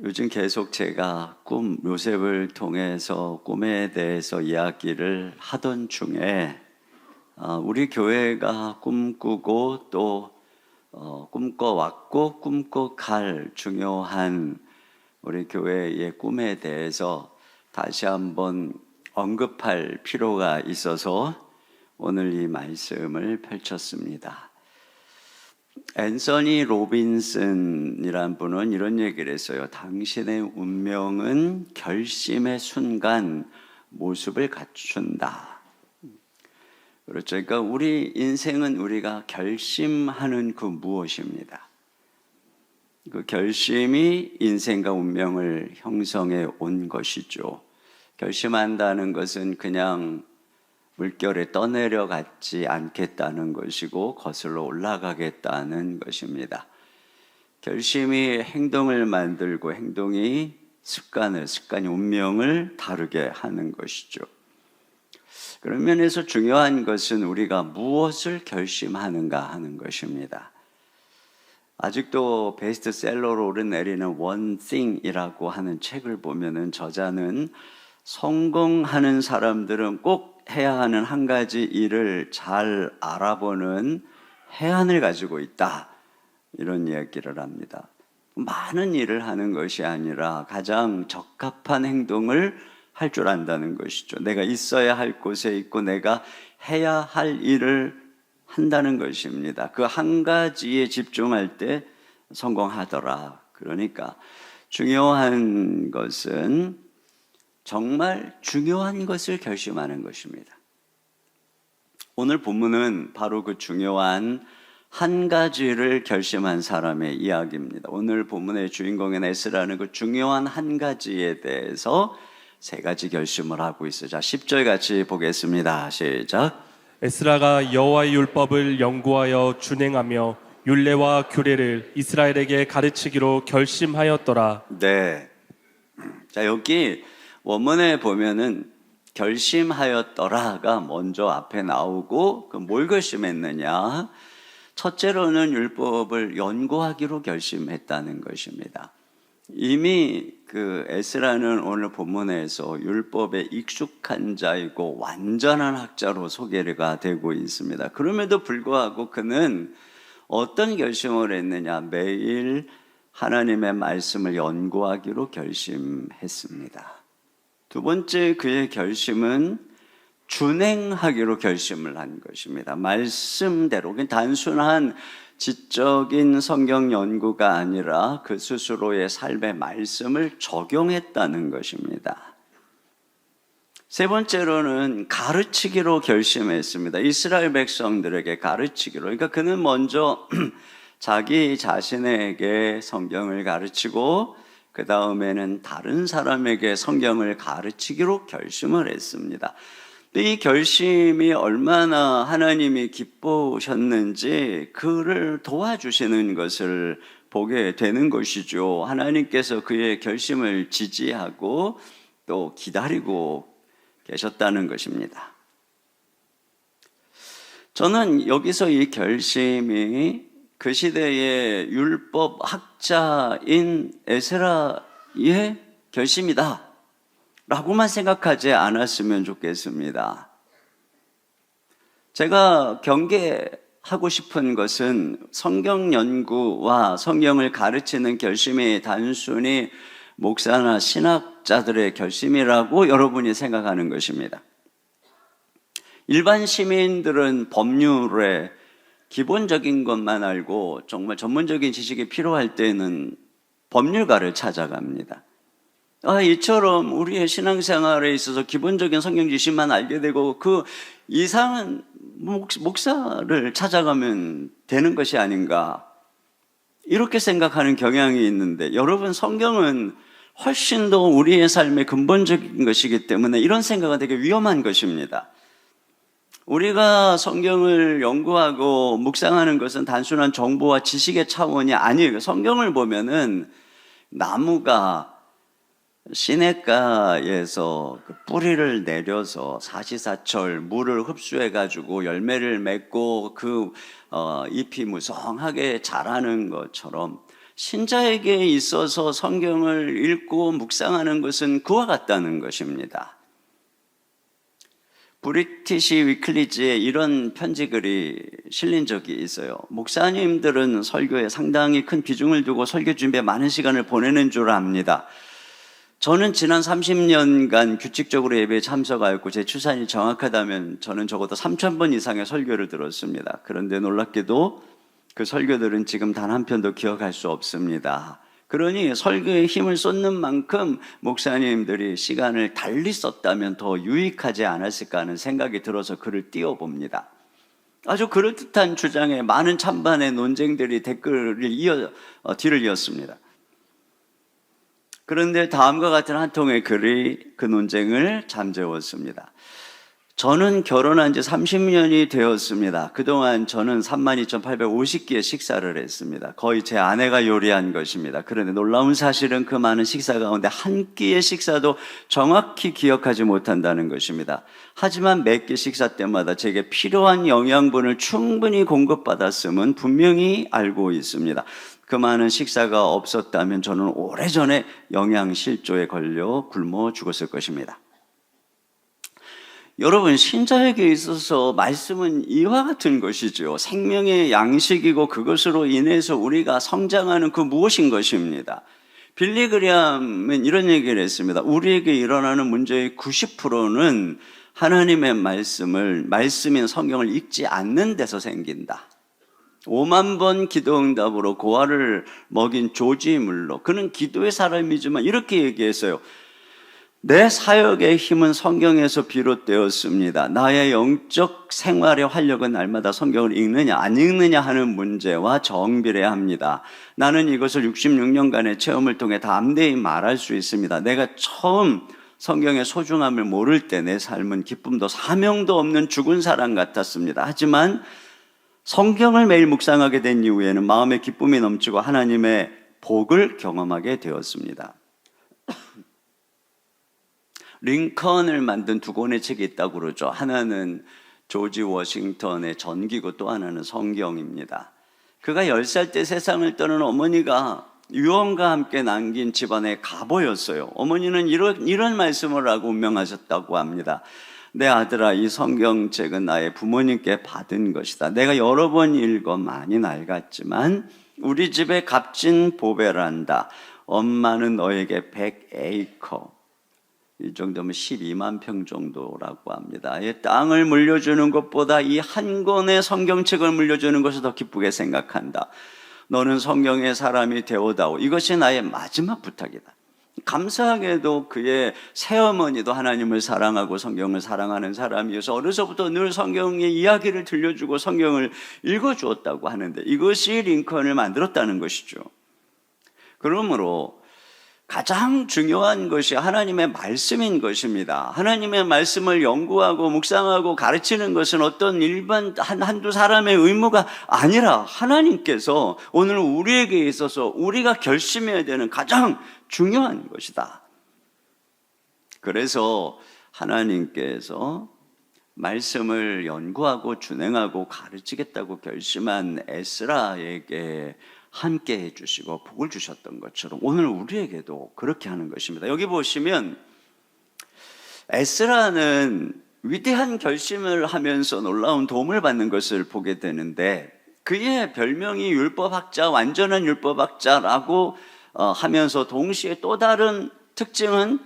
요즘 계속 제가 요셉을 통해서 꿈에 대해서 이야기를 하던 중에 우리 교회가 꿈꾸고 또 꿈꿔왔고 꿈꿔갈 중요한 우리 교회의 꿈에 대해서 다시 한번 언급할 필요가 있어서 오늘 이 말씀을 펼쳤습니다. 앤서니 로빈슨이란 분은 이런 얘기를 했어요. 당신의 운명은 결심의 순간 모습을 갖춘다. 그렇죠. 그러니까 우리 인생은 우리가 결심하는 그 무엇입니다. 그 결심이 인생과 운명을 형성해 온 것이죠. 결심한다는 것은 그냥 물결에 떠내려가지 않겠다는 것이고 거슬러 올라가겠다는 것입니다. 결심이 행동을 만들고 행동이 습관이 운명을 다르게 하는 것이죠. 그런 면에서 중요한 것은 우리가 무엇을 결심하는가 하는 것입니다. 아직도 베스트셀러로 오르내리는 One Thing이라고 하는 책을 보면은 저자는 성공하는 사람들은 꼭 해야 하는 한 가지 일을 잘 알아보는 해안을 가지고 있다, 이런 이야기를 합니다. 많은 일을 하는 것이 아니라 가장 적합한 행동을 할 줄 안다는 것이죠. 내가 있어야 할 곳에 있고 내가 해야 할 일을 한다는 것입니다. 그 한 가지에 집중할 때 성공하더라. 그러니까 중요한 것은 정말 중요한 것을 결심하는 것입니다. 오늘 본문은 바로 그 중요한 한 가지를 결심한 사람의 이야기입니다. 오늘 본문의 주인공인 에스라는 그 중요한 한 가지에 대해서 세 가지 결심을 하고 있어요. 자, 10절 같이 보겠습니다. 시작. 에스라가 여호와의 율법을 연구하여 준행하며 율례와 규례를 이스라엘에게 가르치기로 결심하였더라. 네. 자, 여기 원문에 보면은 결심하였더라가 먼저 앞에 나오고 뭘 결심했느냐? 첫째로는 율법을 연구하기로 결심했다는 것입니다. 이미 에스라는 오늘 본문에서 율법에 익숙한 자이고 완전한 학자로 소개가 되고 있습니다. 그럼에도 불구하고 그는 어떤 결심을 했느냐? 매일 하나님의 말씀을 연구하기로 결심했습니다. 두 번째 그의 결심은 준행하기로 결심을 한 것입니다. 말씀대로, 단순한 지적인 성경 연구가 아니라 그 스스로의 삶의 말씀을 적용했다는 것입니다. 세 번째로는 가르치기로 결심했습니다. 이스라엘 백성들에게 가르치기로. 그러니까 그는 먼저 자기 자신에게 성경을 가르치고 그 다음에는 다른 사람에게 성경을 가르치기로 결심을 했습니다. 이 결심이 얼마나 하나님이 기쁘셨는지 그를 도와주시는 것을 보게 되는 것이죠. 하나님께서 그의 결심을 지지하고 또 기다리고 계셨다는 것입니다. 저는 여기서 이 결심이 그 시대의 율법 학자인 에스라의 결심이다 라고만 생각하지 않았으면 좋겠습니다. 제가 경계하고 싶은 것은 성경 연구와 성경을 가르치는 결심이 단순히 목사나 신학자들의 결심이라고 여러분이 생각하는 것입니다. 일반 시민들은 법률의 기본적인 것만 알고 정말 전문적인 지식이 필요할 때는 법률가를 찾아갑니다. 이처럼 우리의 신앙생활에 있어서 기본적인 성경 지식만 알게 되고 그 이상은 목사를 찾아가면 되는 것이 아닌가, 이렇게 생각하는 경향이 있는데, 여러분, 성경은 훨씬 더 우리의 삶의 근본적인 것이기 때문에 이런 생각은 되게 위험한 것입니다. 우리가 성경을 연구하고 묵상하는 것은 단순한 정보와 지식의 차원이 아니에요. 성경을 보면은 나무가 시냇가에서 그 뿌리를 내려서 사시사철 물을 흡수해가지고 열매를 맺고 그 잎이 무성하게 자라는 것처럼 신자에게 있어서 성경을 읽고 묵상하는 것은 그와 같다는 것입니다. 브리티시 위클리지에 이런 편지글이 실린 적이 있어요. 목사님들은 설교에 상당히 큰 비중을 두고 설교 준비에 많은 시간을 보내는 줄 압니다. 저는 지난 30년간 규칙적으로 예배에 참석하였고 제 추산이 정확하다면 저는 적어도 3,000번 이상의 설교를 들었습니다. 그런데 놀랍게도 그 설교들은 지금 단 한 편도 기억할 수 없습니다. 그러니 설교에 힘을 쏟는 만큼 목사님들이 시간을 달리 썼다면 더 유익하지 않았을까 하는 생각이 들어서 글을 띄워봅니다. 아주 그럴듯한 주장에 많은 찬반의 논쟁들이 뒤를 이었습니다. 그런데 다음과 같은 한 통의 글이 그 논쟁을 잠재웠습니다. 저는 결혼한 지 30년이 되었습니다. 그동안 저는 32,850끼의 식사를 했습니다. 거의 제 아내가 요리한 것입니다. 그런데 놀라운 사실은 그 많은 식사 가운데 한 끼의 식사도 정확히 기억하지 못한다는 것입니다. 하지만 몇 끼 식사 때마다 제게 필요한 영양분을 충분히 공급받았음은 분명히 알고 있습니다. 그 많은 식사가 없었다면 저는 오래전에 영양실조에 걸려 굶어 죽었을 것입니다. 여러분, 신자에게 있어서 말씀은 이와 같은 것이죠. 생명의 양식이고 그것으로 인해서 우리가 성장하는 그 무엇인 것입니다. 빌리 그레함은 이런 얘기를 했습니다. 우리에게 일어나는 문제의 90%는 하나님의 말씀인 성경을 읽지 않는 데서 생긴다. 5만 번 기도응답으로 고아를 먹인 조지 물러, 그는 기도의 사람이지만 이렇게 얘기했어요. 내 사역의 힘은 성경에서 비롯되었습니다. 나의 영적 생활의 활력은 날마다 성경을 읽느냐 안 읽느냐 하는 문제와 정비례합니다. 나는 이것을 66년간의 체험을 통해 담대히 말할 수 있습니다. 내가 처음 성경의 소중함을 모를 때 내 삶은 기쁨도 사명도 없는 죽은 사람 같았습니다. 하지만 성경을 매일 묵상하게 된 이후에는 마음의 기쁨이 넘치고 하나님의 복을 경험하게 되었습니다. 링컨을 만든 두 권의 책이 있다고 그러죠. 하나는 조지 워싱턴의 전기고 또 하나는 성경입니다. 그가 10살 때 세상을 떠난 어머니가 유언과 함께 남긴 집안의 가보였어요. 어머니는 이런 말씀을 하고 운명하셨다고 합니다. 내 아들아, 이 성경책은 나의 부모님께 받은 것이다. 내가 여러 번 읽어 많이 낡았지만 우리 집에 값진 보배란다. 엄마는 너에게 100에이커, 이 정도면 12만 평 정도라고 합니다. 이 땅을 물려주는 것보다 이 한 권의 성경책을 물려주는 것을 더 기쁘게 생각한다. 너는 성경의 사람이 되어다오. 이것이 나의 마지막 부탁이다. 감사하게도 그의 새어머니도 하나님을 사랑하고 성경을 사랑하는 사람이어서 어려서부터 늘 성경의 이야기를 들려주고 성경을 읽어주었다고 하는데 이것이 링컨을 만들었다는 것이죠. 그러므로 가장 중요한 것이 하나님의 말씀인 것입니다. 하나님의 말씀을 연구하고 묵상하고 가르치는 것은 어떤 일반 한두 사람의 의무가 아니라 하나님께서 오늘 우리에게 있어서 우리가 결심해야 되는 가장 중요한 것이다. 그래서 하나님께서 말씀을 연구하고 준행하고 가르치겠다고 결심한 에스라에게 함께 해주시고 복을 주셨던 것처럼 오늘 우리에게도 그렇게 하는 것입니다. 여기 보시면 에스라는 위대한 결심을 하면서 놀라운 도움을 받는 것을 보게 되는데 그의 별명이 율법학자, 완전한 율법학자라고 하면서 동시에 또 다른 특징은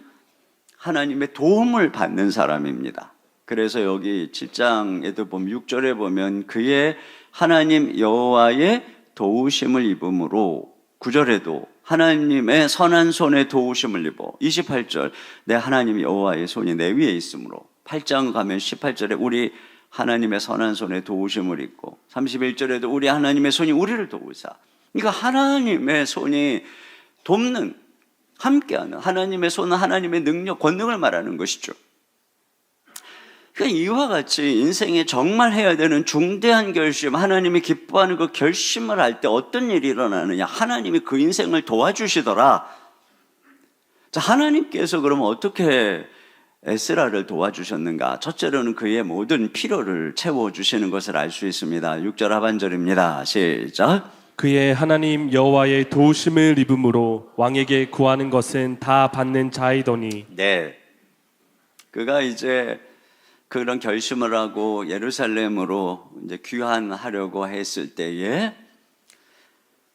하나님의 도움을 받는 사람입니다. 그래서 여기 7장에도 보면 6절에 보면 그의 하나님 여호와의 도우심을 입음으로 9절에도 하나님의 선한 손에 도우심을 입어 28절 내 하나님 여호와의 손이 내 위에 있으므로 8장 가면 18절에 우리 하나님의 선한 손에 도우심을 입고 31절에도 우리 하나님의 손이 우리를 도우사. 그러니까 하나님의 손이 돕는 함께하는 하나님의 손은 하나님의 능력, 권능을 말하는 것이죠. 그러니까 이와 같이 인생에 정말 해야 되는 중대한 결심, 하나님이 기뻐하는 그 결심을 할 때 어떤 일이 일어나느냐, 하나님이 그 인생을 도와주시더라. 자, 하나님께서 그러면 어떻게 에스라를 도와주셨는가? 첫째로는 그의 모든 필요를 채워주시는 것을 알 수 있습니다. 6절 하반절입니다. 시작. 그의 하나님 여호와의 도우심을 입음으로 왕에게 구하는 것은 다 받는 자이더니 네. 그가 이제 그런 결심을 하고 예루살렘으로 이제 귀환하려고 했을 때에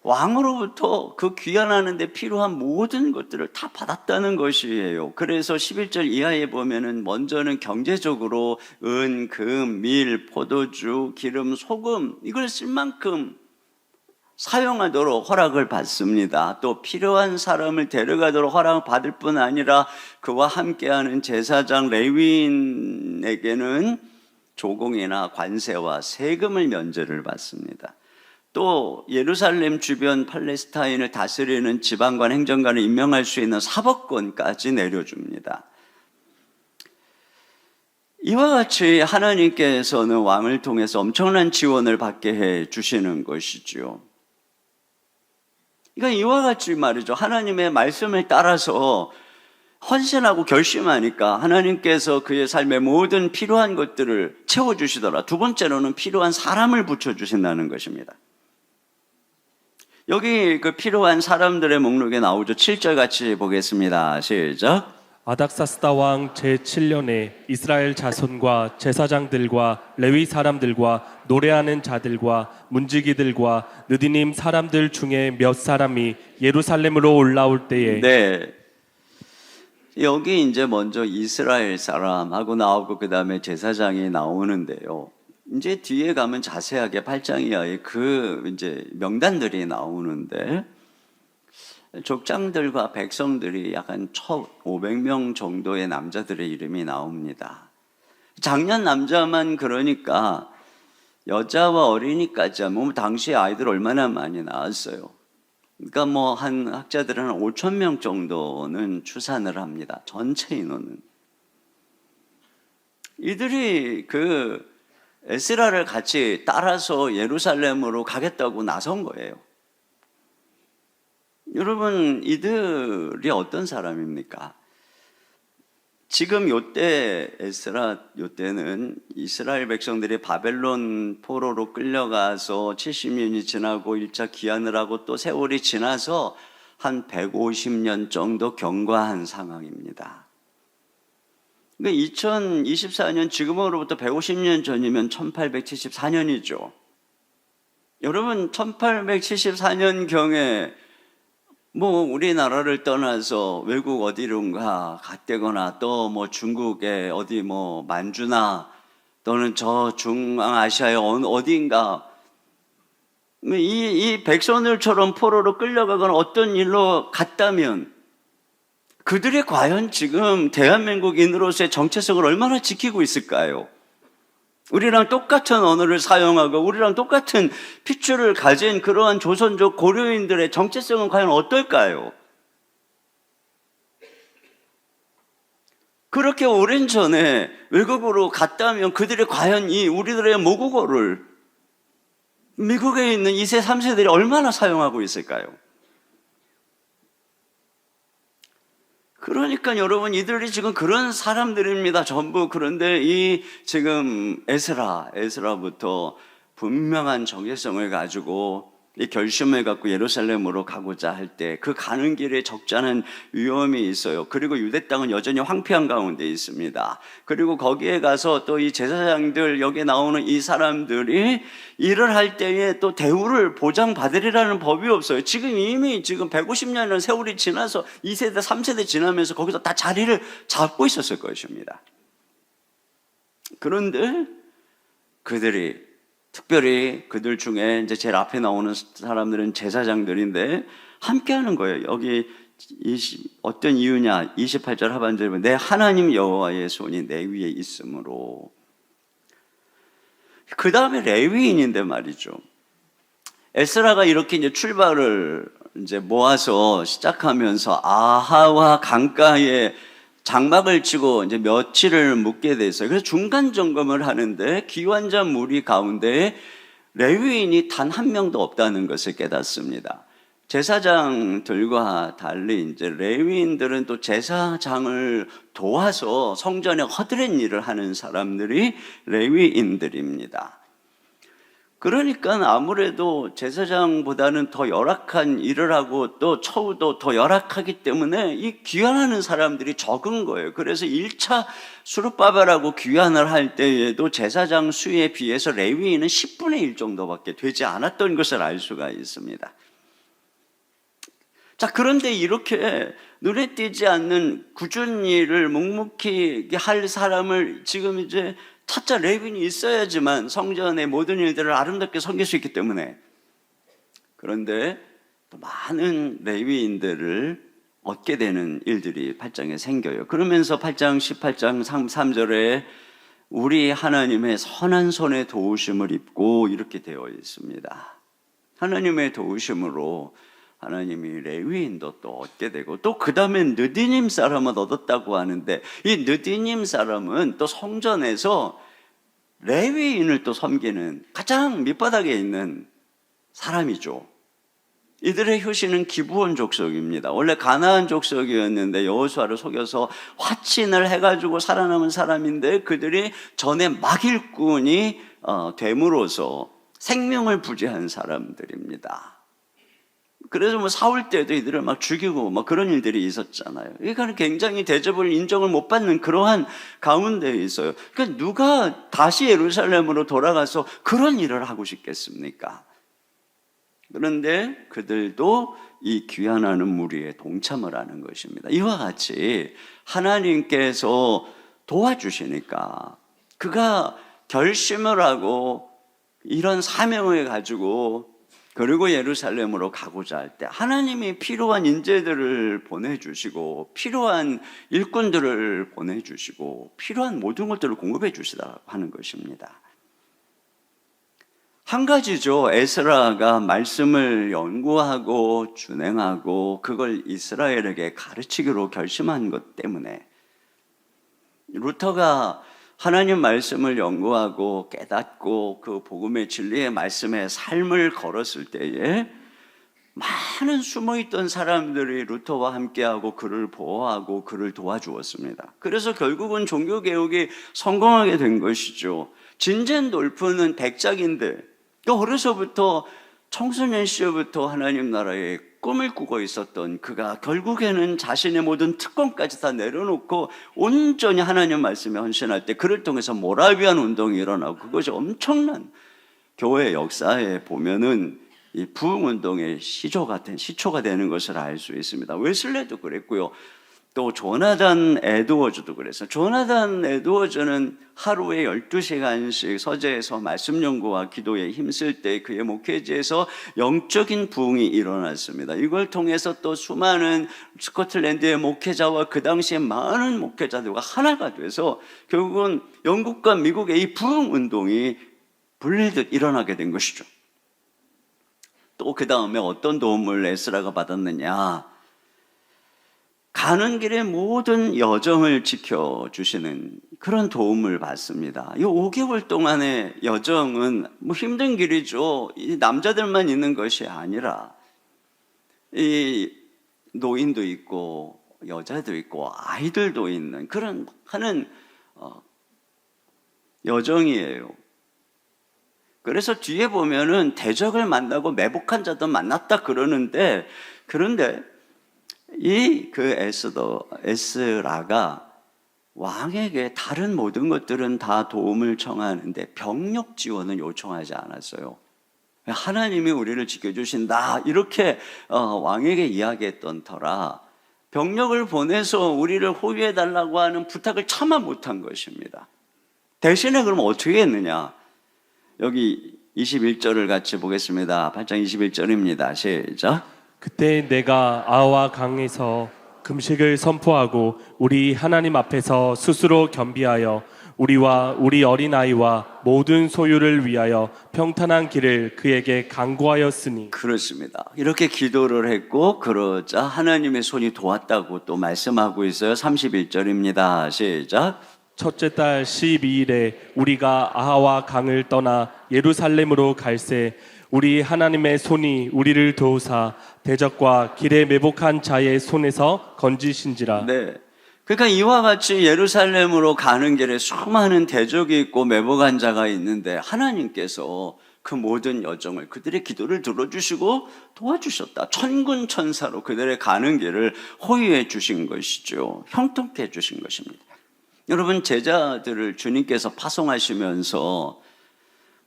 왕으로부터 그 귀환하는 데 필요한 모든 것들을 다 받았다는 것이에요. 그래서 11절 이하에 보면은 먼저는 경제적으로 은, 금, 밀, 포도주, 기름, 소금 이걸 쓸 만큼 사용하도록 허락을 받습니다. 또 필요한 사람을 데려가도록 허락을 받을 뿐 아니라 그와 함께하는 제사장 레위인에게는 조공이나 관세와 세금을 면제를 받습니다. 또 예루살렘 주변 팔레스타인을 다스리는 지방관 행정관을 임명할 수 있는 사법권까지 내려줍니다. 이와 같이 하나님께서는 왕을 통해서 엄청난 지원을 받게 해 주시는 것이지요. 그러니까 이와 같이 말이죠. 하나님의 말씀을 따라서 헌신하고 결심하니까 하나님께서 그의 삶의 모든 필요한 것들을 채워주시더라. 두 번째로는 필요한 사람을 붙여주신다는 것입니다. 여기 그 필요한 사람들의 목록에 나오죠. 7절 같이 보겠습니다. 시작. 아닥사스다 왕 제7년에 이스라엘 자손과 제사장들과 레위 사람들과 노래하는 자들과 문지기들과 느디님 사람들 중에 몇 사람이 예루살렘으로 올라올 때에 네. 여기 이제 먼저 이스라엘 사람하고 나오고 그 다음에 제사장이 나오는데요. 이제 뒤에 가면 자세하게 8장 이하에 그 이제 명단들이 나오는데 족장들과 백성들이 약간 1,500명 정도의 남자들의 이름이 나옵니다. 작년 남자만 그러니까 여자와 어린이까지 하면 당시에 아이들 얼마나 많이 낳았어요. 그러니까 뭐 한 학자들은 한 5,000명 정도는 추산을 합니다. 전체 인원은. 이들이 그 에스라를 같이 따라서 예루살렘으로 가겠다고 나선 거예요. 여러분, 이들이 어떤 사람입니까? 지금 요때 에스라 요때는 이스라엘 백성들이 바벨론 포로로 끌려가서 70년이 지나고 1차 기한을 하고 또 세월이 지나서 한 150년 정도 경과한 상황입니다. 그러니까 2024년 지금으로부터 150년 전이면 1874년이죠. 여러분 1874년경에 뭐 우리나라를 떠나서 외국 어디론가 갔다거나 또 뭐 중국의 어디 뭐 만주나 또는 저 중앙아시아의 어디인가 이 백성들처럼 포로로 끌려가거나 어떤 일로 갔다면 그들이 과연 지금 대한민국인으로서의 정체성을 얼마나 지키고 있을까요? 우리랑 똑같은 언어를 사용하고 우리랑 똑같은 핏줄을 가진 그러한 조선족 고려인들의 정체성은 과연 어떨까요? 그렇게 오랜 전에 외국으로 갔다면 그들이 과연 이 우리들의 모국어를 미국에 있는 2세, 3세들이 얼마나 사용하고 있을까요? 그러니까 여러분 이들이 지금 그런 사람들입니다. 전부. 그런데 이 지금 에스라부터 분명한 정체성을 가지고 이 결심을 갖고 예루살렘으로 가고자 할 때 그 가는 길에 적잖은 위험이 있어요. 그리고 유대 땅은 여전히 황폐한 가운데 있습니다. 그리고 거기에 가서 또 이 제사장들 여기에 나오는 이 사람들이 일을 할 때에 또 대우를 보장받으리라는 법이 없어요. 이미 150년이라는 세월이 지나서 2세대 3세대 지나면서 거기서 다 자리를 잡고 있었을 것입니다. 그런데 그들이 특별히 그들 중에 이제 제일 앞에 나오는 사람들은 제사장들인데 함께 하는 거예요. 여기 어떤 이유냐? 28절 하반절에 보면 내 하나님 여호와의 손이 내 위에 있으므로. 그 다음에 레위인인데 말이죠. 에스라가 이렇게 이제 출발을 이제 모아서 시작하면서 아하와 강가에 장막을 치고 이제 며칠을 묵게 됐어요. 그래서 중간 점검을 하는데 기관자 무리 가운데 레위인이 단 한 명도 없다는 것을 깨닫습니다. 제사장들과 달리 이제 레위인들은 또 제사장을 도와서 성전에 허드렛 일을 하는 사람들이 레위인들입니다. 그러니까 아무래도 제사장보다는 더 열악한 일을 하고 또 처우도 더 열악하기 때문에 이 귀환하는 사람들이 적은 거예요. 그래서 1차 수르바벨하고 귀환을 할 때에도 제사장 수에 비해서 레위인은 10분의 1 정도밖에 되지 않았던 것을 알 수가 있습니다. 자, 그런데 이렇게 눈에 띄지 않는 굳은 일을 묵묵히 할 사람을 지금 이제 타짜 레위인이 있어야지만 성전의 모든 일들을 아름답게 섬길 수 있기 때문에, 그런데 또 많은 레위인들을 얻게 되는 일들이 8장에 생겨요. 그러면서 8장 18장 3절에 우리 하나님의 선한 손의 도우심을 입고 이렇게 되어 있습니다. 하나님의 도우심으로 하나님이 레위인도 또 얻게 되고, 또 그 다음에 느디님 사람은 얻었다고 하는데, 이 느디님 사람은 또 성전에서 레위인을 또 섬기는 가장 밑바닥에 있는 사람이죠. 이들의 효시는 기브온 족속입니다. 원래 가나안 족속이었는데 여호수아를 속여서 화친을 해가지고 살아남은 사람인데, 그들이 전에 막일꾼이 됨으로써 생명을 부지한 사람들입니다. 그래서 뭐 사울 때도 이들을 막 죽이고 막 그런 일들이 있었잖아요. 그러니까 굉장히 대접을 인정을 못 받는 그러한 가운데에 있어요. 그러니까 누가 다시 예루살렘으로 돌아가서 그런 일을 하고 싶겠습니까? 그런데 그들도 이 귀환하는 무리에 동참을 하는 것입니다. 이와 같이 하나님께서 도와주시니까 그가 결심을 하고 이런 사명을 가지고 그리고 예루살렘으로 가고자 할 때 하나님이 필요한 인재들을 보내주시고 필요한 일꾼들을 보내주시고 필요한 모든 것들을 공급해 주시다고 하는 것입니다. 한 가지죠. 에스라가 말씀을 연구하고 준행하고 그걸 이스라엘에게 가르치기로 결심한 것 때문에, 루터가 하나님 말씀을 연구하고 깨닫고 그 복음의 진리의 말씀에 삶을 걸었을 때에 많은 숨어있던 사람들이 루터와 함께하고 그를 보호하고 그를 도와주었습니다. 그래서 결국은 종교개혁이 성공하게 된 것이죠. 진젠돌프는 백작인데 어려서부터 청소년 시절부터 하나님 나라의 꿈을 꾸고 있었던 그가 결국에는 자신의 모든 특권까지 다 내려놓고 온전히 하나님 말씀에 헌신할 때 그를 통해서 모라비안 운동이 일어나고, 그것이 엄청난 교회 역사에 보면은 이 부흥운동의 시초가 되는 것을 알 수 있습니다. 웨슬레도 그랬고요. 또 조나단 에드워즈도 그랬어요. 조나단 에드워즈는 하루에 12시간씩 서재에서 말씀 연구와 기도에 힘쓸 때 그의 목회지에서 영적인 부흥이 일어났습니다. 이걸 통해서 또 수많은 스코틀랜드의 목회자와 그 당시에 많은 목회자들과 하나가 돼서 결국은 영국과 미국의 이 부흥운동이 불릴듯 일어나게 된 것이죠. 또 그 다음에 어떤 도움을 에스라가 받았느냐, 가는 길의 모든 여정을 지켜주시는 그런 도움을 받습니다. 이 5개월 동안의 여정은 뭐 힘든 길이죠. 이 남자들만 있는 것이 아니라 이 노인도 있고 여자도 있고 아이들도 있는 그런 하는 여정이에요. 그래서 뒤에 보면은 대적을 만나고 매복한 자도 만났다 그러는데, 그런데 에스라가 왕에게 다른 모든 것들은 다 도움을 청하는데 병력 지원은 요청하지 않았어요. 하나님이 우리를 지켜주신다 이렇게 왕에게 이야기했던 터라 병력을 보내서 우리를 호위해달라고 하는 부탁을 차마 못한 것입니다. 대신에 그럼 어떻게 했느냐, 여기 21절을 같이 보겠습니다. 8장 21절입니다. 시작. 그때 내가 아와 강에서 금식을 선포하고 우리 하나님 앞에서 스스로 겸비하여 우리와 우리 어린아이와 모든 소유를 위하여 평탄한 길을 그에게 간구하였으니. 그렇습니다. 이렇게 기도를 했고 그러자 하나님의 손이 도왔다고 또 말씀하고 있어요. 31절입니다. 시작. 첫째 달 12일에 우리가 아하와 강을 떠나 예루살렘으로 갈새 우리 하나님의 손이 우리를 도우사 대적과 길에 매복한 자의 손에서 건지신지라. 네. 그러니까 이와 같이 예루살렘으로 가는 길에 수많은 대적이 있고 매복한 자가 있는데 하나님께서 그 모든 여정을 그들의 기도를 들어주시고 도와주셨다. 천군 천사로 그들의 가는 길을 호위해 주신 것이죠. 형통케 해 주신 것입니다. 여러분, 제자들을 주님께서 파송하시면서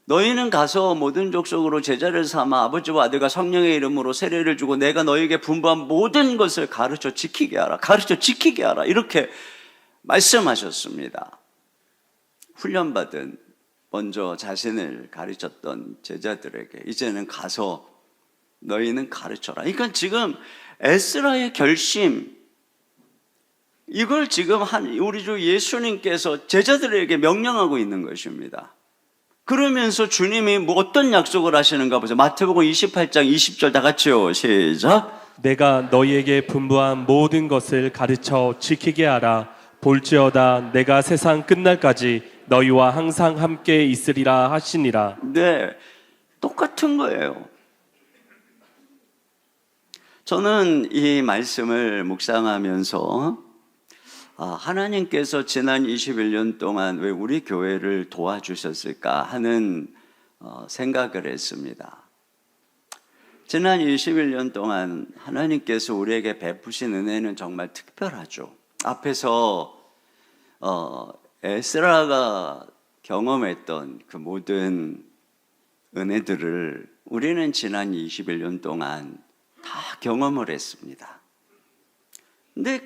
너희는 가서 모든 족속으로 제자를 삼아 아버지와 아들과 성령의 이름으로 세례를 주고 내가 너희에게 분부한 모든 것을 가르쳐 지키게 하라. 가르쳐 지키게 하라. 이렇게 말씀하셨습니다. 훈련받은 먼저 자신을 가르쳤던 제자들에게 이제는 가서 너희는 가르쳐라. 그러니까 지금 에스라의 결심, 이걸 지금 우리 주 예수님께서 제자들에게 명령하고 있는 것입니다. 그러면서 주님이 뭐 어떤 약속을 하시는가 보세요. 마태복음 28장 20절 다 같이요. 시작. 내가 너희에게 분부한 모든 것을 가르쳐 지키게 하라. 볼지어다 내가 세상 끝날까지 너희와 항상 함께 있으리라 하시니라. 네, 똑같은 거예요. 저는 이 말씀을 묵상하면서 하나님께서 지난 21년 동안 왜 우리 교회를 도와주셨을까 하는 생각을 했습니다. 지난 21년 동안 하나님께서 우리에게 베푸신 은혜는 정말 특별하죠. 앞에서 에스라가 경험했던 그 모든 은혜들을 우리는 지난 21년 동안 다 경험을 했습니다. 근데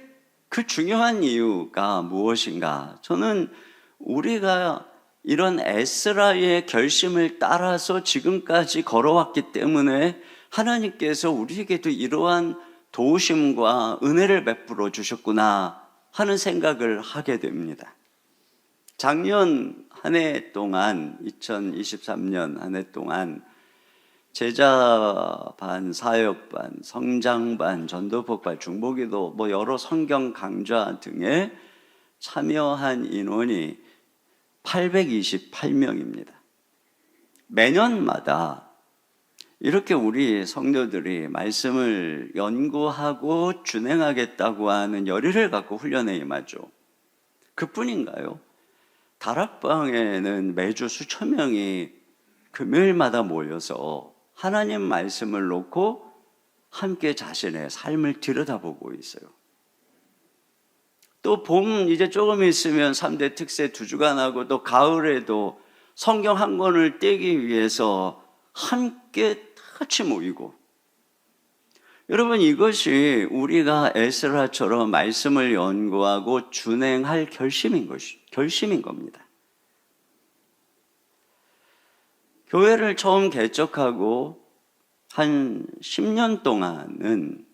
그 중요한 이유가 무엇인가? 저는 우리가 이런 에스라의 결심을 따라서 지금까지 걸어왔기 때문에 하나님께서 우리에게도 이러한 도우심과 은혜를 베풀어 주셨구나 하는 생각을 하게 됩니다. 작년 한 해 동안, 2023년 한 해 동안 제자 반, 사역 반, 성장 반, 전도복 반, 중보기도 여러 성경 강좌 등에 참여한 인원이 828명입니다. 매년마다 이렇게 우리 성도들이 말씀을 연구하고 준행하겠다고 하는 열의를 갖고 훈련에 임하죠. 그뿐인가요? 다락방에는 매주 수천 명이 금요일마다 모여서 하나님 말씀을 놓고 함께 자신의 삶을 들여다보고 있어요. 또 봄 이제 조금 있으면 3대 특세 2주간 하고 또 가을에도 성경 한 권을 떼기 위해서 함께 같이 모이고, 여러분, 이것이 우리가 에스라처럼 말씀을 연구하고 준행할 결심인 겁니다. 교회를 처음 개척하고 한 10년 동안은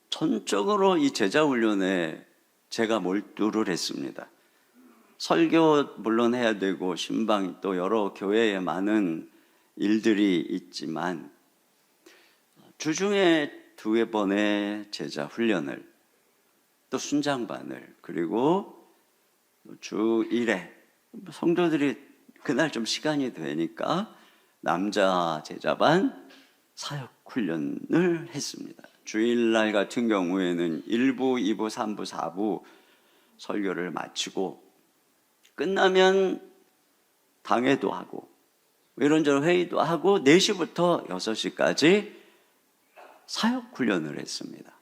전적으로 이 제자훈련에 제가 몰두를 했습니다. 설교 물론 해야 되고 신방 또 여러 교회에 많은 일들이 있지만 주중에 2번의 제자 훈련을, 또 순장반을, 그리고 주 1회 성도들이 그날 좀 시간이 되니까 남자 제자반 사역 훈련을 했습니다. 주일날 같은 경우에는 1부, 2부, 3부, 4부 설교를 마치고 끝나면 당회도 하고 이런저런 회의도 하고 4시부터 6시까지 사역 훈련을 했습니다.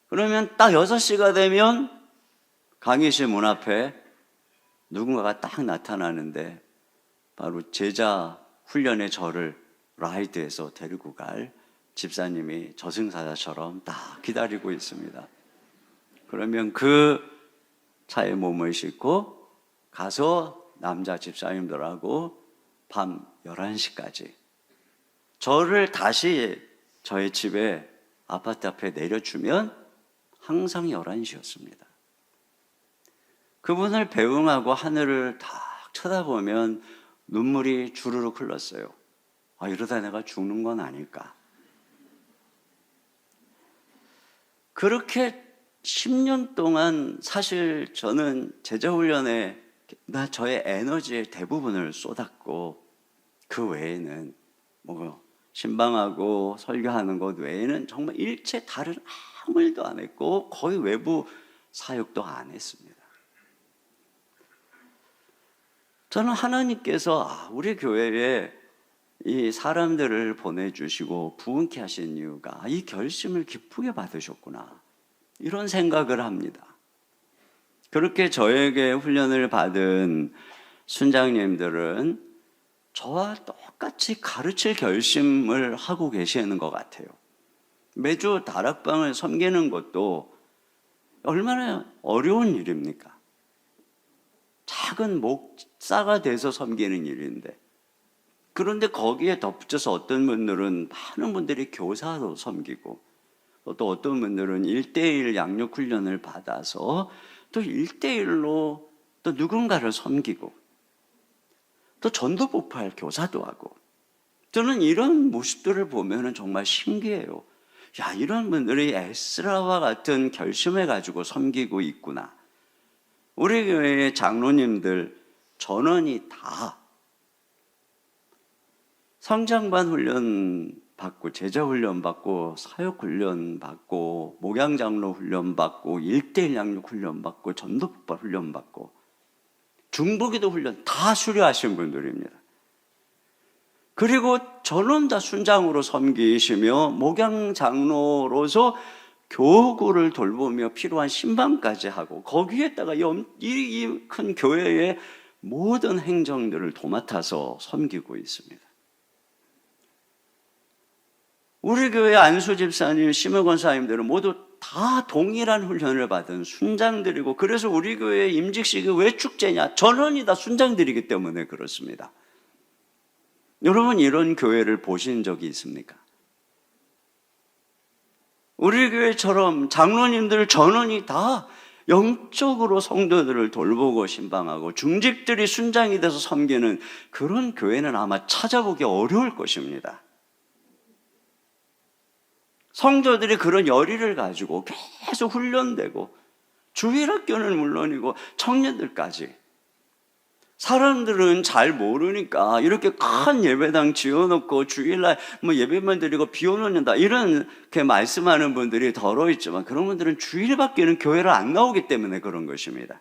그러면 딱 6시가 되면 강의실 문 앞에 누군가가 딱 나타나는데 바로 제자 훈련에 저를 라이드해서 데리고 갈 집사님이 저승사자처럼 딱 기다리고 있습니다. 그러면 그 차에 몸을 싣고 가서 남자 집사님들하고 밤 11시까지 저를 다시 저의 집에 아파트 앞에 내려주면 항상 11시였습니다. 그분을 배웅하고 하늘을 딱 쳐다보면 눈물이 주르륵 흘렀어요. 이러다 내가 죽는 건 아닐까. 그렇게 10년 동안 사실 저는 제자훈련에 저의 에너지의 대부분을 쏟았고, 그 외에는 신방하고 설교하는 것 외에는 정말 일체 다른 아무 일도 안 했고 거의 외부 사역도 안 했습니다. 저는 하나님께서 우리 교회에 이 사람들을 보내주시고 부흥케 하신 이유가 이 결심을 기쁘게 받으셨구나, 이런 생각을 합니다. 그렇게 저에게 훈련을 받은 순장님들은 저와 똑같이 가르칠 결심을 하고 계시는 것 같아요. 매주 다락방을 섬기는 것도 얼마나 어려운 일입니까? 작은 목사가 돼서 섬기는 일인데, 그런데 거기에 덧붙여서 어떤 분들은 많은 분들이 교사로 섬기고, 또 어떤 분들은 1대1 양육 훈련을 받아서 또 1대1로 또 누군가를 섬기고, 또 전도 부파할 교사도 하고, 저는 이런 모습들을 보면 정말 신기해요. 야, 이런 분들이 에스라와 같은 결심을 가지고 섬기고 있구나. 우리 교회의 장로님들 전원이 다 성장반 훈련 받고, 제자 훈련 받고, 사역 훈련 받고, 목양장로 훈련 받고, 1대1 양육 훈련 받고, 전도부파 훈련 받고, 중보기도 훈련 다 수료하신 분들입니다. 그리고 전원 다 순장으로 섬기시며 목양장로로서 교구를 돌보며 필요한 신방까지 하고, 거기에다가 이 큰 교회의 모든 행정들을 도맡아서 섬기고 있습니다. 우리 교회 안수 집사님, 심우 권사님들은 모두 다 동일한 훈련을 받은 순장들이고, 그래서 우리 교회의 임직식이 왜 축제냐? 전원이 다 순장들이기 때문에 그렇습니다. 여러분, 이런 교회를 보신 적이 있습니까? 우리 교회처럼 장로님들 전원이 다 영적으로 성도들을 돌보고 신방하고 중직들이 순장이 돼서 섬기는 그런 교회는 아마 찾아보기 어려울 것입니다. 성도들이 그런 열의를 가지고 계속 훈련되고, 주일학교는 물론이고 청년들까지. 사람들은 잘 모르니까 이렇게 큰 예배당 지어놓고 주일날 예배만 드리고 비 오는 날 이렇게 말씀하는 분들이 더러 있지만, 그런 분들은 주일밖에는 교회를 안 나오기 때문에 그런 것입니다.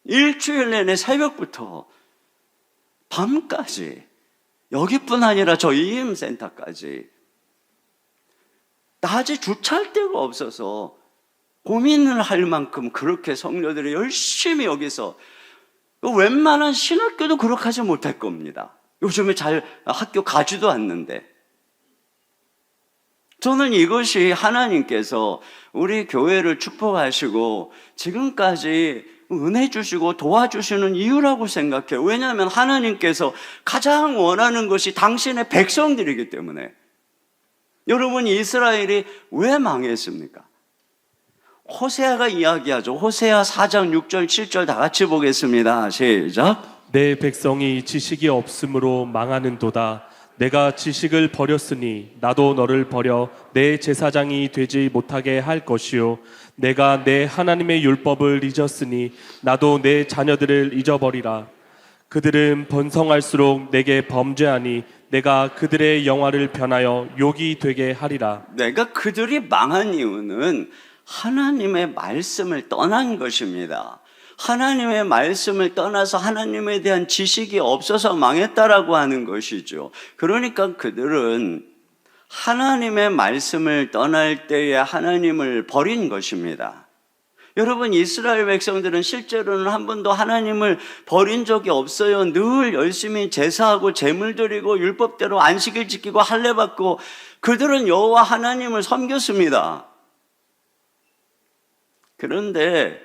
일주일 내내 새벽부터 밤까지, 여기뿐 아니라 저희 EM센터까지 낮에 주차할 데가 없어서 고민을 할 만큼 그렇게 성도들이 열심히 여기서, 웬만한 신학교도 그렇게 하지 못할 겁니다. 요즘에 잘 학교 가지도 않는데. 저는 이것이 하나님께서 우리 교회를 축복하시고 지금까지 은혜 주시고 도와주시는 이유라고 생각해요. 왜냐하면 하나님께서 가장 원하는 것이 당신의 백성들이기 때문에. 여러분, 이스라엘이 왜 망했습니까? 호세아가 이야기하죠. 호세아 4장 6절 7절 다 같이 보겠습니다. 시작. 내 백성이 지식이 없으므로 망하는도다. 내가 지식을 버렸으니 나도 너를 버려 내 제사장이 되지 못하게 할 것이요, 내가 내 하나님의 율법을 잊었으니 나도 내 자녀들을 잊어버리라. 그들은 번성할수록 내게 범죄하니 내가 그들의 영화를 변하여 욕이 되게 하리라. 내가 그들이 망한 이유는 하나님의 말씀을 떠난 것입니다. 하나님의 말씀을 떠나서 하나님에 대한 지식이 없어서 망했다라고 하는 것이죠. 그러니까 그들은 하나님의 말씀을 떠날 때에 하나님을 버린 것입니다. 여러분, 이스라엘 백성들은 실제로는 한 번도 하나님을 버린 적이 없어요. 늘 열심히 제사하고 제물 드리고 율법대로 안식일 지키고 할례 받고, 그들은 여호와 하나님을 섬겼습니다. 그런데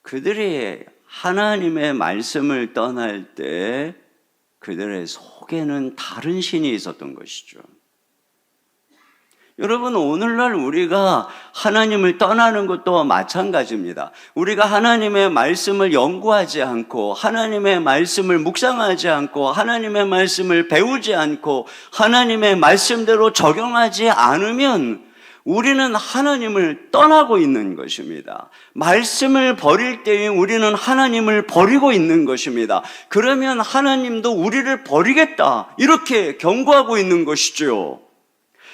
그들이 하나님의 말씀을 떠날 때 그들의 속에는 다른 신이 있었던 것이죠. 여러분, 오늘날 우리가 하나님을 떠나는 것도 마찬가지입니다. 우리가 하나님의 말씀을 연구하지 않고, 하나님의 말씀을 묵상하지 않고, 하나님의 말씀을 배우지 않고, 하나님의 말씀대로 적용하지 않으면 우리는 하나님을 떠나고 있는 것입니다. 말씀을 버릴 때에 우리는 하나님을 버리고 있는 것입니다. 그러면 하나님도 우리를 버리겠다, 이렇게 경고하고 있는 것이죠.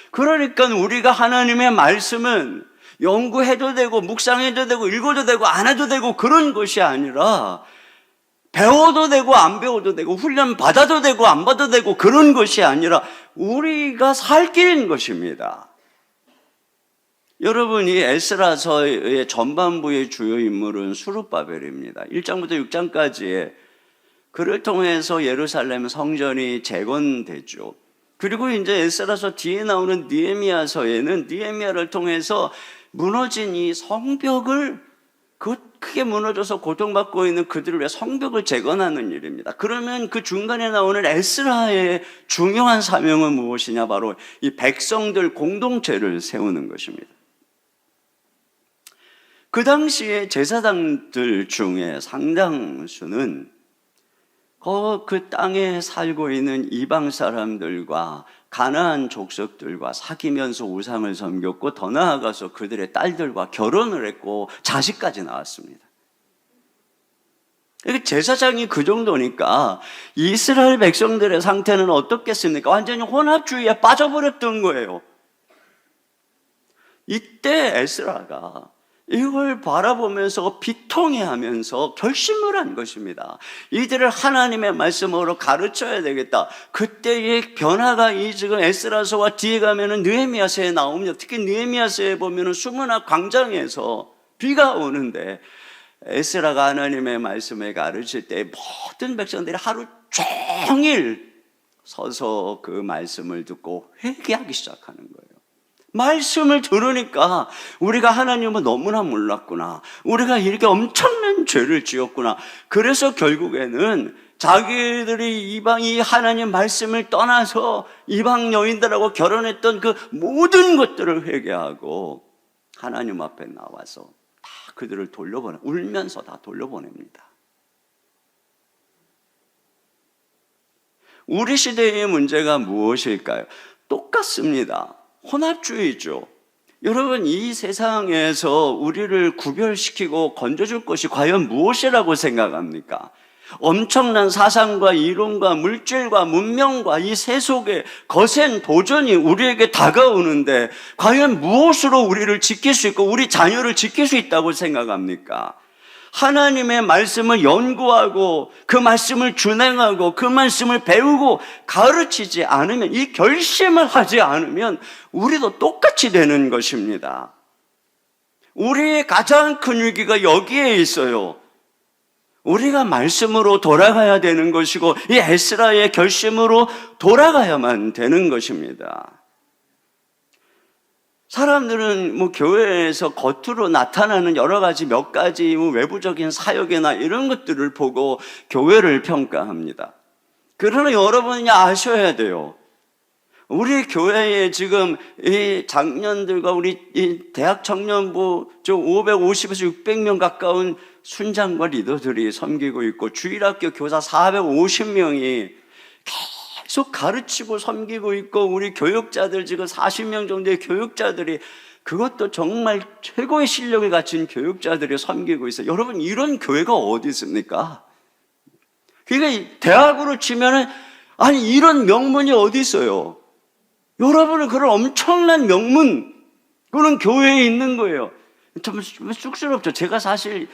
그러니까 우리가 하나님의 말씀은 연구해도 되고 묵상해도 되고 읽어도 되고 안 해도 되고 그런 것이 아니라, 배워도 되고 안 배워도 되고 훈련 받아도 되고 안 받아도 되고 그런 것이 아니라 우리가 살 길인 것입니다. 여러분이 에스라서의 전반부의 주요 인물은 수룹바벨입니다. 1장부터 6장까지의 그를 통해서 예루살렘 성전이 재건되죠. 그리고 이제 에스라서 뒤에 나오는 느헤미야서에는 느헤미야를 통해서 무너진 이 성벽을 크게 무너져서 고통받고 있는 그들을 위해 성벽을 재건하는 일입니다. 그러면 그 중간에 나오는 에스라의 중요한 사명은 무엇이냐? 바로 이 백성들 공동체를 세우는 것입니다. 그 당시에 제사장들 중에 상당수는 그 땅에 살고 있는 이방 사람들과 가나안 족속들과 사귀면서 우상을 섬겼고 더 나아가서 그들의 딸들과 결혼을 했고 자식까지 낳았습니다. 제사장이 그 정도니까 이스라엘 백성들의 상태는 어떻겠습니까? 완전히 혼합주의에 빠져버렸던 거예요. 이때 에스라가 이걸 바라보면서 비통해하면서 결심을 한 것입니다. 이들을 하나님의 말씀으로 가르쳐야 되겠다. 그때의 변화가 이 지금 에스라서와 뒤에 가면은 느헤미야서에 나옵니다. 특히 느헤미야서에 보면은 수문학 광장에서 비가 오는데 에스라가 하나님의 말씀을 가르칠 때 모든 백성들이 하루 종일 서서 그 말씀을 듣고 회개하기 시작하는 거예요. 말씀을 들으니까 우리가 하나님을 너무나 몰랐구나. 우리가 이렇게 엄청난 죄를 지었구나. 그래서 결국에는 자기들이 이방이 하나님 말씀을 떠나서 이방 여인들하고 결혼했던 그 모든 것들을 회개하고 하나님 앞에 나와서 다 그들을 울면서 다 돌려보냅니다. 우리 시대의 문제가 무엇일까요? 똑같습니다. 혼합주의죠. 여러분, 이 세상에서 우리를 구별시키고 건져줄 것이 과연 무엇이라고 생각합니까? 엄청난 사상과 이론과 물질과 문명과 이 세속의 거센 도전이 우리에게 다가오는데 과연 무엇으로 우리를 지킬 수 있고 우리 자녀를 지킬 수 있다고 생각합니까? 하나님의 말씀을 연구하고 그 말씀을 준행하고 그 말씀을 배우고 가르치지 않으면, 이 결심을 하지 않으면 우리도 똑같이 되는 것입니다. 우리의 가장 큰 위기가 여기에 있어요. 우리가 말씀으로 돌아가야 되는 것이고 이 에스라의 결심으로 돌아가야만 되는 것입니다. 사람들은 교회에서 겉으로 나타나는 여러 가지 몇 가지 외부적인 사역이나 이런 것들을 보고 교회를 평가합니다. 그러나 여러분이 아셔야 돼요. 우리 교회에 지금 이 장년들과 우리 이 대학 청년부 550에서 600명 가까운 순장과 리더들이 섬기고 있고 주일학교 교사 450명이 계속 가르치고 섬기고 있고 우리 교육자들 지금 40명 정도의 교육자들이, 그것도 정말 최고의 실력을 갖춘 교육자들이 섬기고 있어요. 여러분, 이런 교회가 어디 있습니까? 그러니까 대학으로 치면은 아니 이런 명문이 어디 있어요? 여러분은 그런 엄청난 명문, 그런 교회에 있는 거예요. 좀 쑥스럽죠. 제가 사실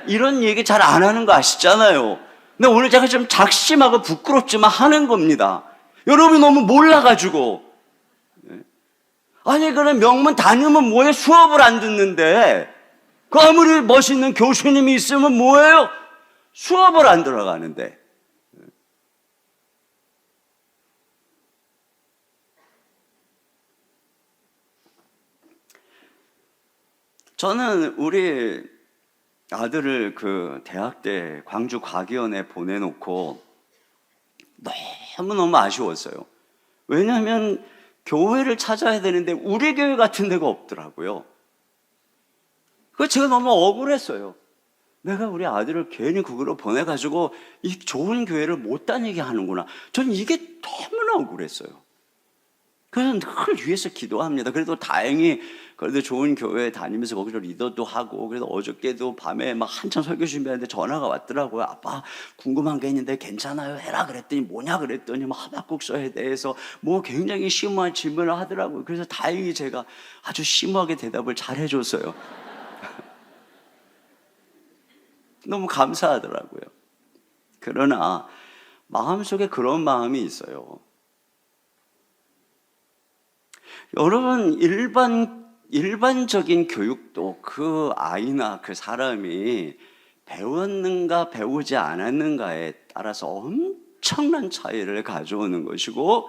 이런 얘기 잘 안 하는 거 아시잖아요. 근데 오늘 제가 좀 작심하고 부끄럽지만 하는 겁니다. 여러분이 너무 몰라가지고. 아니, 그런 명문 다니면 뭐해? 수업을 안 듣는데. 그 아무리 멋있는 교수님이 있으면 뭐예요? 수업을 안 들어가는데. 저는 우리 아들을 그 대학 때 광주 과기원에 보내놓고 너무너무 아쉬웠어요. 왜냐하면 교회를 찾아야 되는데 우리 교회 같은 데가 없더라고요. 그래서 제가 너무 억울했어요. 내가 우리 아들을 괜히 그걸로 보내가지고 이 좋은 교회를 못 다니게 하는구나. 저는 이게 너무나 억울했어요. 그래서 늘 위해서 기도합니다. 그래도 다행히 그래도 좋은 교회 다니면서 거기서 리더도 하고, 그래서 어저께도 밤에 막 한참 설교 준비하는데 전화가 왔더라고요. 아빠 궁금한 게 있는데 괜찮아요? 해라 그랬더니 뭐냐 그랬더니 하박국서에 대해서 굉장히 심오한 질문을 하더라고요. 그래서 다행히 제가 아주 심오하게 대답을 잘 해줬어요. 너무 감사하더라고요. 그러나 마음속에 그런 마음이 있어요. 여러분, 일반적인 교육도 그 아이나 그 사람이 배웠는가 배우지 않았는가에 따라서 엄청난 차이를 가져오는 것이고,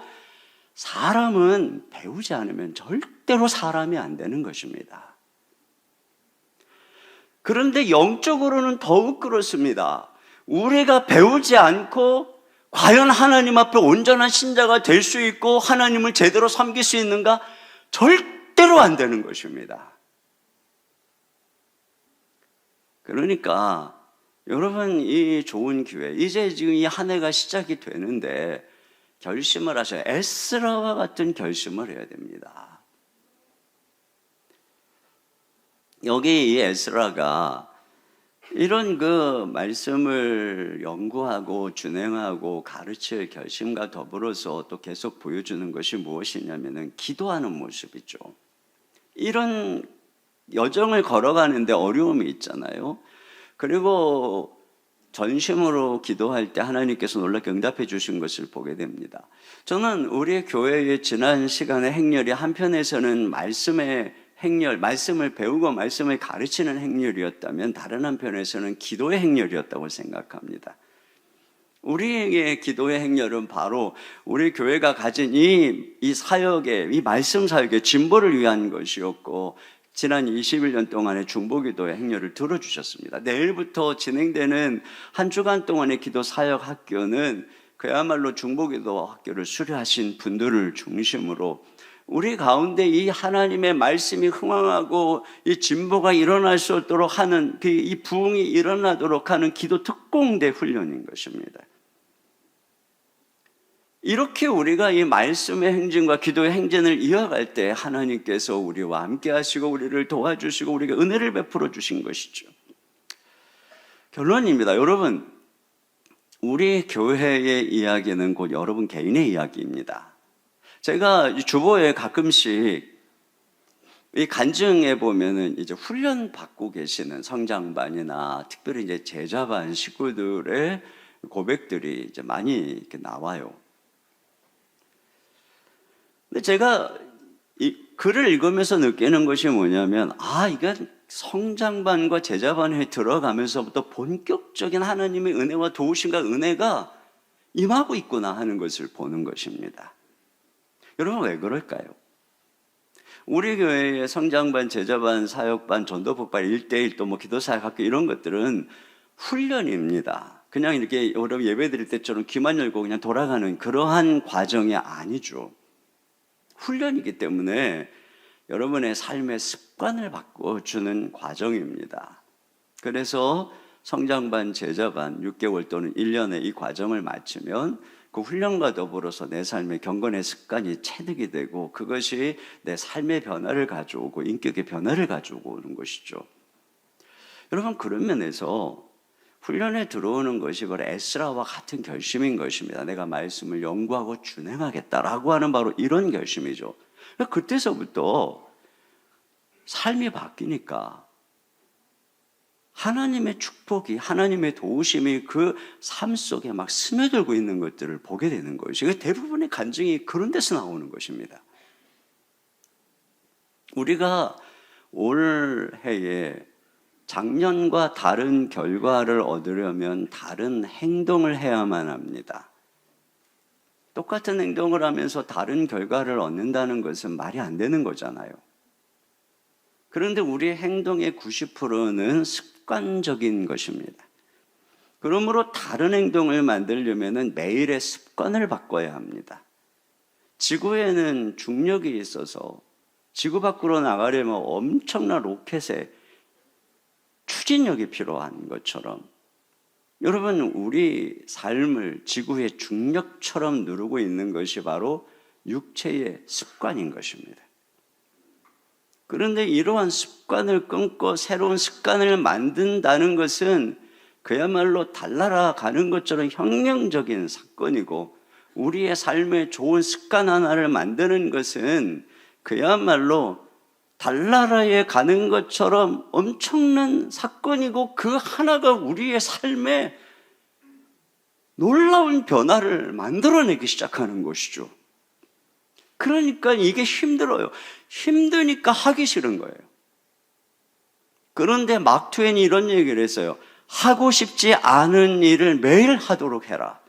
사람은 배우지 않으면 절대로 사람이 안 되는 것입니다. 그런데 영적으로는 더욱 그렇습니다. 우리가 배우지 않고 과연 하나님 앞에 온전한 신자가 될 수 있고 하나님을 제대로 섬길 수 있는가? 절대로 안 되는 것입니다. 그러니까 여러분, 이 좋은 기회, 이제 지금 이 한 해가 시작이 되는데 결심을 하셔야, 에스라와 같은 결심을 해야 됩니다. 여기 이 에스라가 이런 그 말씀을 연구하고 준행하고 가르칠 결심과 더불어서 또 계속 보여주는 것이 무엇이냐면은 기도하는 모습이죠. 이런 여정을 걸어가는데 어려움이 있잖아요. 그리고 전심으로 기도할 때 하나님께서 놀랍게 응답해 주신 것을 보게 됩니다. 저는 우리 교회의 지난 시간의 행렬이 한편에서는 말씀의 행렬, 말씀을 배우고 말씀을 가르치는 행렬이었다면 다른 한편에서는 기도의 행렬이었다고 생각합니다. 우리에게 기도의 행렬은 바로 우리 교회가 가진 이 사역의, 이 말씀 사역의 진보를 위한 것이었고, 지난 21년 동안의 중보기도의 행렬을 들어주셨습니다. 내일부터 진행되는 한 주간 동안의 기도 사역 학교는 그야말로 중보기도 학교를 수료하신 분들을 중심으로 우리 가운데 이 하나님의 말씀이 흥황하고 이 진보가 일어날 수 있도록 하는, 이 부흥이 일어나도록 하는 기도 특공대 훈련인 것입니다. 이렇게 우리가 이 말씀의 행진과 기도의 행진을 이어갈 때 하나님께서 우리와 함께 하시고 우리를 도와주시고 우리에게 은혜를 베풀어 주신 것이죠. 결론입니다. 여러분, 우리 교회의 이야기는 곧 여러분 개인의 이야기입니다. 제가 주보에 가끔씩 이 간증에 보면은 이제 훈련 받고 계시는 성장반이나 특별히 이제 제자반 식구들의 고백들이 이제 많이 이렇게 나와요. 근데 제가 이 글을 읽으면서 느끼는 것이 뭐냐면, 이건 성장반과 제자반에 들어가면서부터 본격적인 하나님의 은혜와 도우심과 은혜가 임하고 있구나 하는 것을 보는 것입니다. 여러분, 왜 그럴까요? 우리 교회의 성장반, 제자반, 사역반, 전도폭발 1대1 또 뭐 기도사역학교 이런 것들은 훈련입니다. 그냥 이렇게 여러분 예배 드릴 때처럼 귀만 열고 그냥 돌아가는 그러한 과정이 아니죠. 훈련이기 때문에 여러분의 삶의 습관을 바꿔주는 과정입니다. 그래서 성장반, 제자반 6개월 또는 1년의 이 과정을 마치면 그 훈련과 더불어서 내 삶의 경건의 습관이 체득이 되고 그것이 내 삶의 변화를 가져오고 인격의 변화를 가져오고 오는 것이죠. 여러분, 그런 면에서 훈련에 들어오는 것이 바로 에스라와 같은 결심인 것입니다. 내가 말씀을 연구하고 준행하겠다라고 하는 바로 이런 결심이죠. 그때서부터 삶이 바뀌니까 하나님의 축복이, 하나님의 도우심이 그 삶 속에 막 스며들고 있는 것들을 보게 되는 것이죠. 대부분의 간증이 그런 데서 나오는 것입니다. 우리가 올 해에 작년과 다른 결과를 얻으려면 다른 행동을 해야만 합니다. 똑같은 행동을 하면서 다른 결과를 얻는다는 것은 말이 안 되는 거잖아요. 그런데 우리의 행동의 90%는 습관적인 것입니다. 그러므로 다른 행동을 만들려면 매일의 습관을 바꿔야 합니다. 지구에는 중력이 있어서 지구 밖으로 나가려면 엄청난 로켓의 추진력이 필요한 것처럼 여러분, 우리 삶을 지구의 중력처럼 누르고 있는 것이 바로 육체의 습관인 것입니다. 그런데 이러한 습관을 끊고 새로운 습관을 만든다는 것은 그야말로 달나라 가는 것처럼 혁명적인 사건이고, 우리의 삶에 좋은 습관 하나를 만드는 것은 그야말로 달나라에 가는 것처럼 엄청난 사건이고, 그 하나가 우리의 삶에 놀라운 변화를 만들어내기 시작하는 것이죠. 그러니까 이게 힘들어요. 힘드니까 하기 싫은 거예요. 그런데 마크 트웨인이 이런 얘기를 했어요. 하고 싶지 않은 일을 매일 하도록 해라.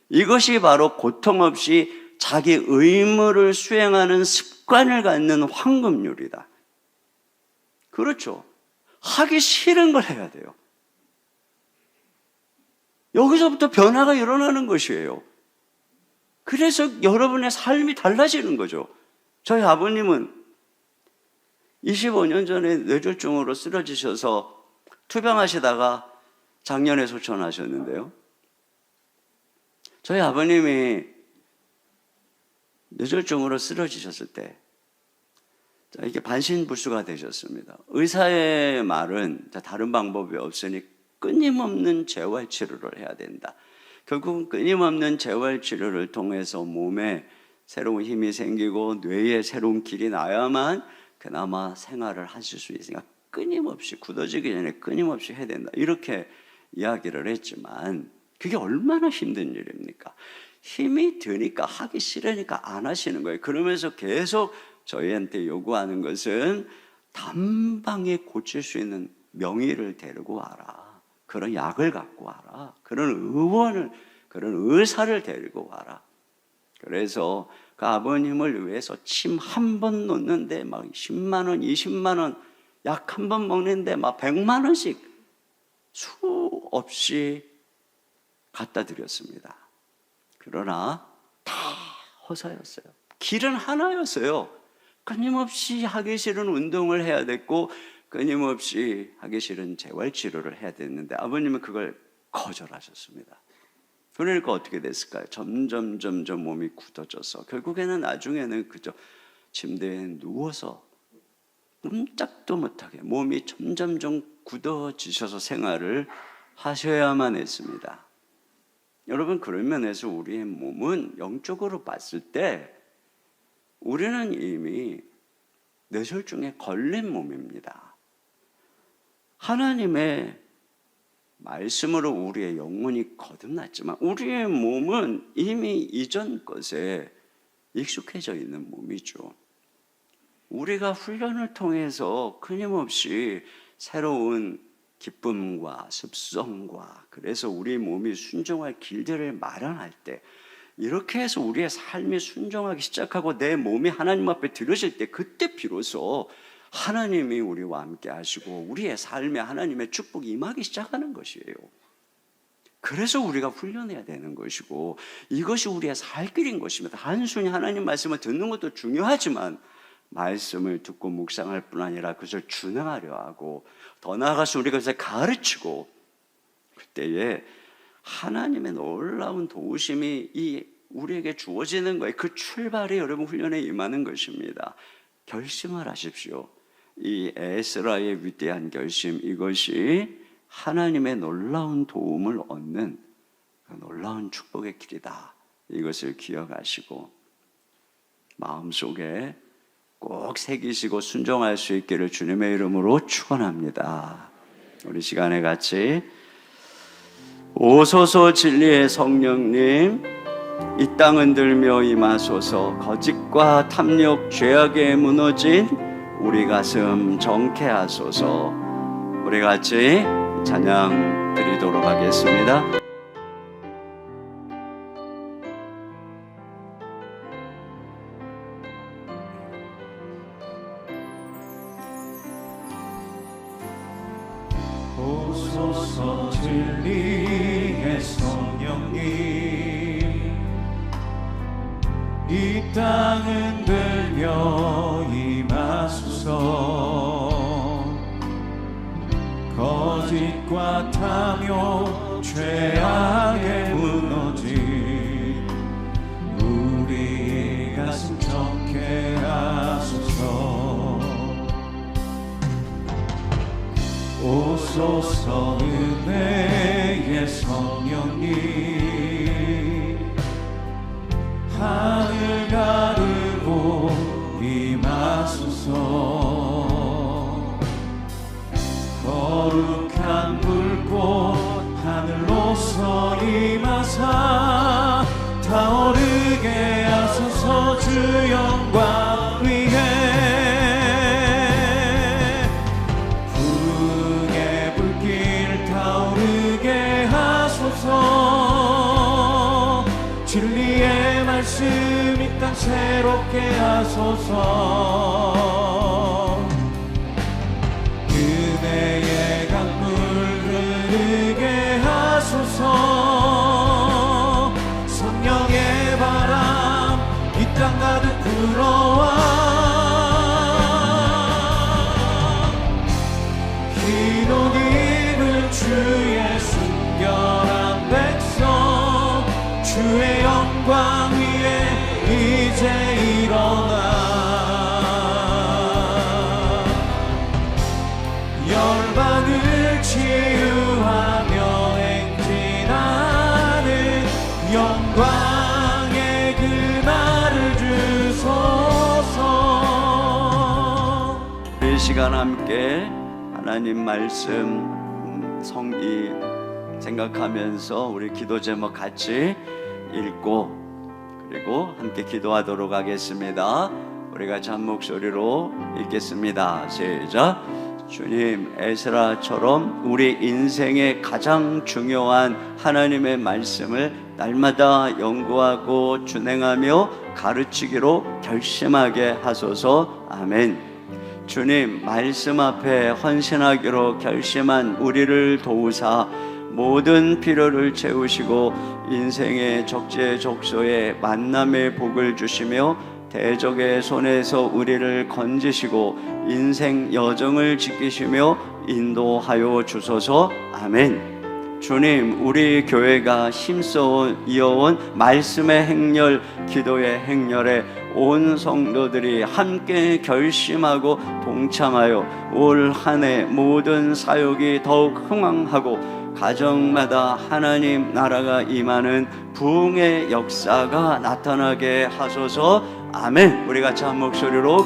이것이 바로 고통 없이 자기 의무를 수행하는 습관을 갖는 황금률이다. 그렇죠. 하기 싫은 걸 해야 돼요. 여기서부터 변화가 일어나는 것이에요. 그래서 여러분의 삶이 달라지는 거죠. 저희 아버님은 25년 전에 뇌졸중으로 쓰러지셔서 투병하시다가 작년에 소천하셨는데요. 저희 아버님이 뇌졸중으로 쓰러지셨을 때 이게 반신불수가 되셨습니다. 의사의 말은 다른 방법이 없으니 끊임없는 재활치료를 해야 된다. 결국은 끊임없는 재활치료를 통해서 몸에 새로운 힘이 생기고 뇌에 새로운 길이 나야만 그나마 생활을 하실 수 있으니까 끊임없이 굳어지기 전에 끊임없이 해야 된다. 이렇게 이야기를 했지만 그게 얼마나 힘든 일입니까? 힘이 드니까 하기 싫으니까 안 하시는 거예요. 그러면서 계속 저희한테 요구하는 것은 단방에 고칠 수 있는 명의를 데리고 와라. 그런 약을 갖고 와라. 그런 의사를 데리고 와라. 그래서 그 아버님을 위해서 침 한 번 놓는데 막 10만 원, 20만 원, 약 한 번 먹는데 막 100만 원씩 수없이 갖다 드렸습니다. 그러나 다 허사였어요. 길은 하나였어요. 끊임없이 하기 싫은 운동을 해야 됐고 끊임없이 하기 싫은 재활치료를 해야 됐는데 아버님은 그걸 거절하셨습니다. 그러니까 어떻게 됐을까요? 점점 몸이 굳어져서 결국에는 나중에는 그저 침대에 누워서 꼼짝도 못하게 몸이 점점 굳어지셔서 생활을 하셔야만 했습니다. 여러분, 그런 면에서 우리의 몸은 영적으로 봤을 때 우리는 이미 뇌졸중에 걸린 몸입니다. 하나님의 말씀으로 우리의 영혼이 거듭났지만 우리의 몸은 이미 이전 것에 익숙해져 있는 몸이죠. 우리가 훈련을 통해서 끊임없이 새로운 기쁨과 습성과 그래서 우리 몸이 순종할 길들을 마련할 때 이렇게 해서 우리의 삶이 순종하기 시작하고 내 몸이 하나님 앞에 들어질 때 그때 비로소 하나님이 우리와 함께 하시고 우리의 삶에 하나님의 축복이 임하기 시작하는 것이에요. 그래서 우리가 훈련해야 되는 것이고 이것이 우리의 살 길인 것입니다. 단순히 하나님 말씀을 듣는 것도 중요하지만 말씀을 듣고 묵상할 뿐 아니라 그것을 준행하려 하고 더 나아가서 우리가 그것을 가르치고 그때에 하나님의 놀라운 도우심이 우리에게 주어지는 거예요. 그 출발이 여러분 훈련에 임하는 것입니다. 결심을 하십시오. 이 에스라의 위대한 결심, 이것이 하나님의 놀라운 도움을 얻는 그 놀라운 축복의 길이다. 이것을 기억하시고 마음속에 꼭 새기시고 순종할 수 있기를 주님의 이름으로 축원합니다. 우리 시간에 같이 오소서 진리의 성령님, 이 땅 흔들며 임하소서. 거짓과 탐욕 죄악에 무너진 우리 가슴 정케 하소서. 우리 같이 찬양 드리도록 하겠습니다. 오소서 진리의 성령님, 이 땅 흔들며 임하소서. 거짓과 탐욕 죄악에 무너진 우리의 가슴 정케 하소서. 오소서 은혜의 성령님, 하늘 가르고 임하소서. 거룩한 불꽃 하늘로서 임하소서. 타오르게 하소서. 주 영광 위에 부흥의 불길 타오르게 하소서. 진리의 말씀 이 땅 새롭게 하소서. 은혜의 강물 흐르게 하소서. 성령의 바람 이 땅 가득 불어와 흰 옷 입은 주의 순결한 백성 주의 영광 위에 이제 일어나 열방을 치유하며 행진하는 영광의 그날을 주소서. 이 시간 함께 하나님 말씀 성기 생각하면서 우리 기도 제목 같이 읽고 그리고 함께 기도하도록 하겠습니다. 우리 같이 한 목소리로 읽겠습니다. 시작. 주님, 에스라처럼 우리 인생의 가장 중요한 하나님의 말씀을 날마다 연구하고 준행하며 가르치기로 결심하게 하소서. 아멘. 주님, 말씀 앞에 헌신하기로 결심한 우리를 도우사 모든 필요를 채우시고 인생의 적재적소에 만남의 복을 주시며 대적의 손에서 우리를 건지시고 인생 여정을 지키시며 인도하여 주소서. 아멘. 주님, 우리 교회가 힘써 이어온 말씀의 행렬, 기도의 행렬에 온 성도들이 함께 결심하고 동참하여 올 한 해 모든 사역이 더욱 흥왕하고 가정마다 하나님 나라가 임하는 부흥의 역사가 나타나게 하소서. 아멘. 우리 같이 한 목소리로